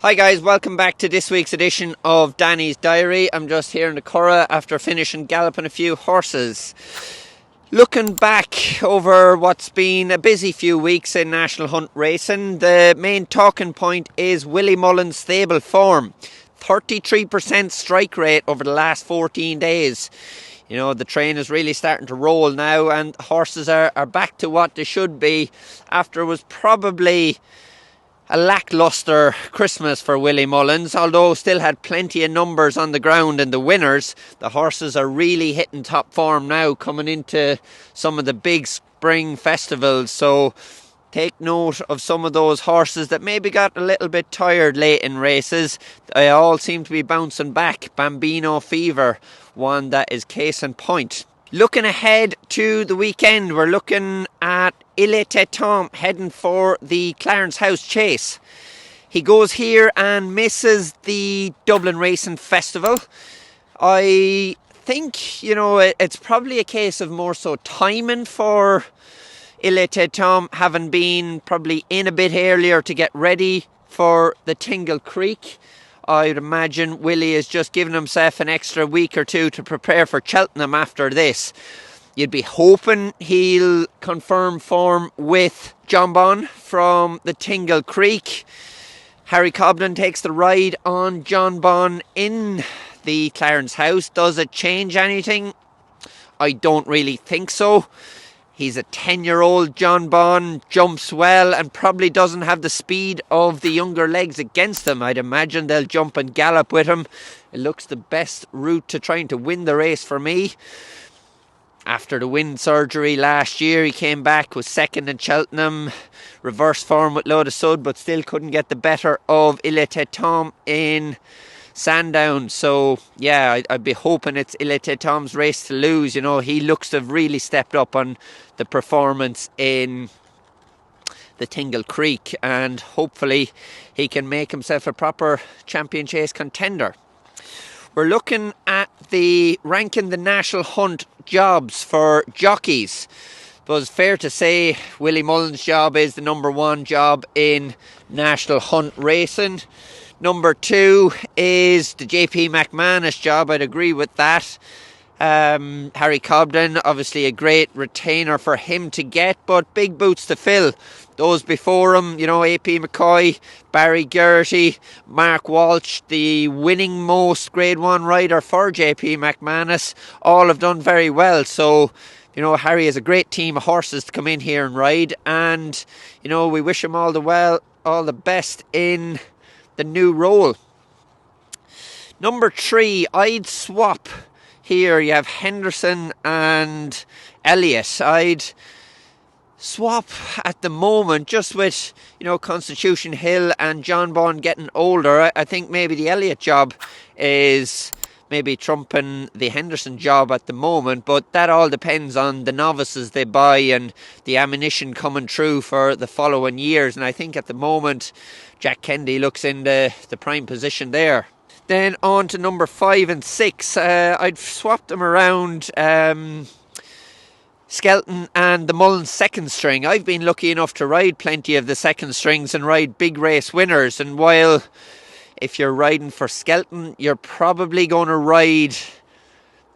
Hi guys, welcome back to this week's edition of Danny's Diary. I'm just here in the Curragh after finishing galloping a few horses. Looking back over what's been a busy few weeks in National Hunt racing, the main talking point is Willie Mulllins Stable form. 33% strike rate over the last 14 days. You know, the train is really starting to roll now and horses are back to what they should be after was probably a lacklustre Christmas for Willie Mullins. Although still had plenty of numbers on the ground in the winners, the horses are really hitting top form now coming into some of the big spring festivals. So take note of some of those horses that maybe got a little bit tired late in races. They all seem to be bouncing back. Bambino Fever, one that is case in point. Looking ahead to the weekend, we're looking at Etait Temps heading for the Clarence House Chase. He goes here and misses the Dublin Racing Festival. I think, it's probably a case of more so timing for Etait Temps, having been probably in a bit earlier to get ready for the Tingle Creek. I'd imagine Willie is just giving himself an extra week or two to prepare for Cheltenham after this. You'd be hoping he'll confirm form with Jonbon from the Tingle Creek. Harry Cobden takes the ride on Jonbon in the Clarence House. Does it change anything? I don't really think so. He's a 10-year-old Jonbon, jumps well and probably doesn't have the speed of the younger legs against him. I'd imagine they'll jump and gallop with him. It looks the best route to trying to win the race for me. After the wind surgery last year, he came back, was second in Cheltenham, reverse form with Load of Sud, but still couldn't get the better of Etait Temps in Sandown. So yeah, I'd be hoping it's Etait Temps' race to lose. He looks to have really stepped up on the performance in the Tingle Creek, and hopefully he can make himself a proper champion chase contender. We're looking at the ranking the National Hunt jobs for jockeys. But it's fair to say Willie Mullins' job is the number one job in National Hunt racing. Number two is the JP McManus job. I'd agree with that. Harry Cobden, obviously a great retainer for him to get, but big boots to fill. Those before him, AP McCoy, Barry Geraghty, Mark Walsh, the winning most Grade 1 rider for JP McManus, all have done very well. So, Harry has a great team of horses to come in here and ride, and, we wish him all the best in the new role. Number 3, I'd swap here. You have Henderson and Elliott. I'd swap at the moment, just with Constitution Hill and Jonbon getting older. I think maybe the Elliott job is maybe trumping the Henderson job at the moment, but that all depends on the novices they buy and the ammunition coming through for the following years. And I think at the moment Jack Kennedy looks in the prime position there. Then on to number 5 and 6. I'd swapped them around. Skelton and the Mullins second string. I've been lucky enough to ride plenty of the second strings and ride big race winners. And while if you're riding for Skelton, you're probably going to ride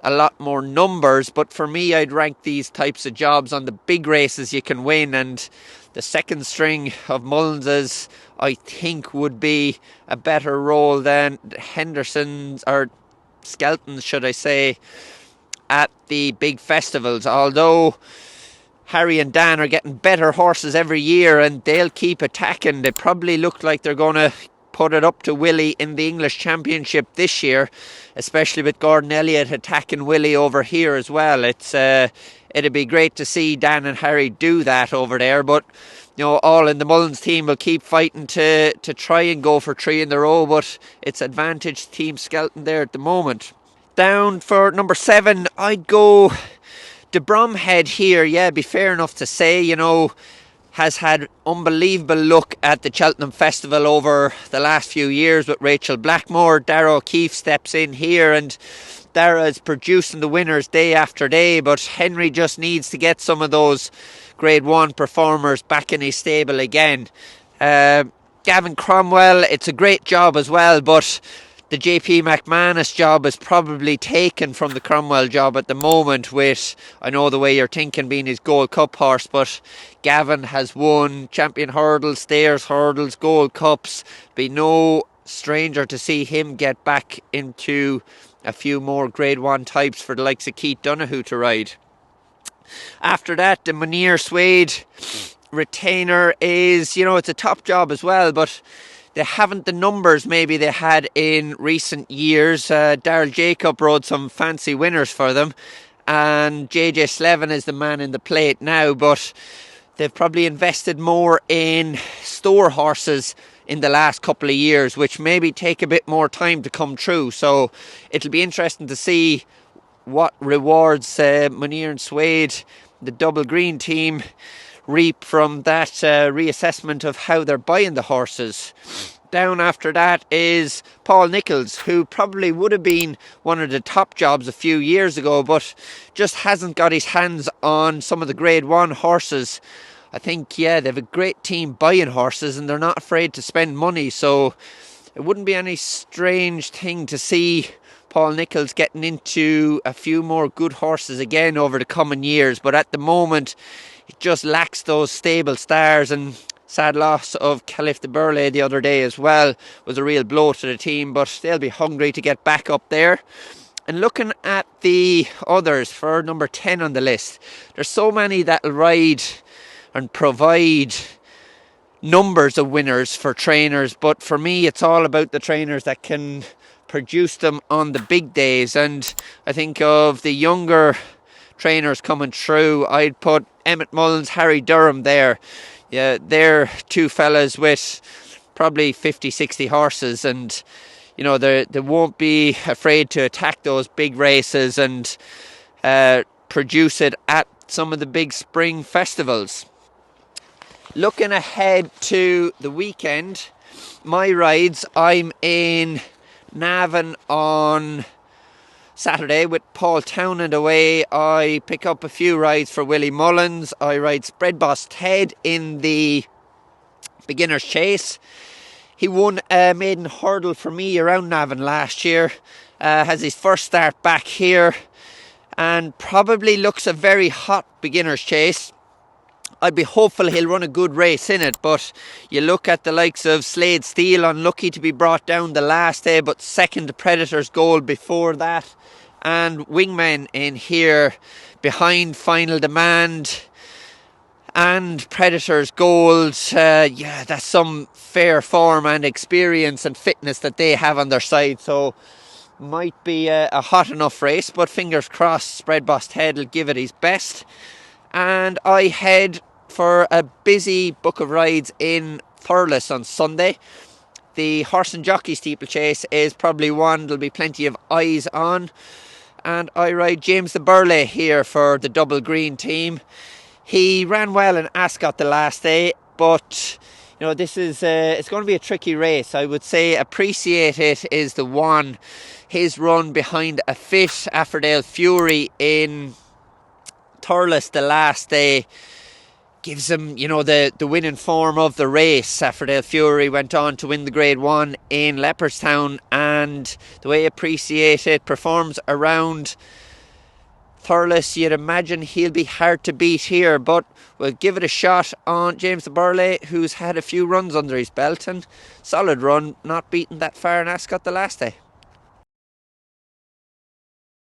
a lot more numbers. But for me, I'd rank these types of jobs on the big races you can win. And the second string of Mullins's, I think, would be a better role than Henderson's, or Skelton's, should I say, at the big festivals. Although Harry and Dan are getting better horses every year and they'll keep attacking. They probably look like they're going to put it up to Willie in the English Championship this year, especially with Gordon Elliott attacking Willie over here as well. It'd be great to see Dan and Harry do that over there, but all in the Mullins team will keep fighting to try and go for 3 in a row, but it's advantage Team Skelton there at the moment. Down for number 7, I'd go De Bromhead here. Yeah, be fair enough to say, has had unbelievable luck at the Cheltenham Festival over the last few years with Rachel Blackmore. Darragh O'Keefe steps in here and Darragh is producing the winners day after day, but Henry just needs to get some of those Grade 1 performers back in his stable again. Gavin Cromwell, it's a great job as well, but the JP McManus job is probably taken from the Cromwell job at the moment, with, I know the way you're thinking, being his Gold Cup horse, but Gavin has won Champion Hurdles, Stayers Hurdles, Gold Cups. Be no stranger to see him get back into a few more Grade 1 types for the likes of Keith Donoghue to ride. After that, the Munir Suede retainer is, it's a top job as well, but they haven't the numbers maybe they had in recent years. Daryl Jacob rode some fancy winners for them, and JJ Slevin is the man in the plate now, but they've probably invested more in store horses in the last couple of years, which maybe take a bit more time to come true. So it'll be interesting to see what rewards Munir and Suede, the double green team, reap from that reassessment of how they're buying the horses. Down after that is Paul Nicholls, who probably would have been one of the top jobs a few years ago, but just hasn't got his hands on some of the Grade 1 horses. I think, they have a great team buying horses and they're not afraid to spend money, so it wouldn't be any strange thing to see Paul Nicholls getting into a few more good horses again over the coming years. But at the moment, it just lacks those stable stars, and sad loss of Caliph Du Berlais the other day as well was a real blow to the team, but they'll be hungry to get back up there. And looking at the others for number 10 on the list, there's so many that'll ride and provide numbers of winners for trainers, but for me it's all about the trainers that can produce them on the big days. And I think of the younger trainers coming through, I'd put Emmett Mullins, Harry Durham there. Yeah, they're two fellas with probably 50-60 horses, and they won't be afraid to attack those big races and produce it at some of the big spring festivals. Looking ahead to the weekend, my rides, I'm in Navan on Saturday with Paul Townend away. I pick up a few rides for Willie Mullins. I ride Spread Boss Ted in the Beginner's Chase. He won a maiden hurdle for me around Navan last year. Has his first start back here and probably looks a very hot Beginner's Chase. I'd be hopeful he'll run a good race in it, but you look at the likes of Slade Steele, unlucky to be brought down the last day, but second to Predator's Gold before that, and Wingmen in here behind Final Demand and Predator's Gold. That's some fair form and experience and fitness that they have on their side, so might be a hot enough race, but fingers crossed Spread Boss Ted will give it his best. And I head for a busy book of rides in Thurles on Sunday. The Horse and Jockey steeplechase is probably one there'll be plenty of eyes on, and I ride James Du Berlais here for the double green team. He ran well in Ascot the last day, but this is it's going to be a tricky race. I would say Appreciate It is the one. His run behind a fit Affordale Fury in Thurles the last day gives him, the winning form of the race. Affordale Fury went on to win the Grade 1 in Leopardstown, and the way Appreciate It performs around Thurles, you'd imagine he'll be hard to beat here, but we'll give it a shot on James Du Berlais, who's had a few runs under his belt, and solid run, not beaten that far in Ascot the last day.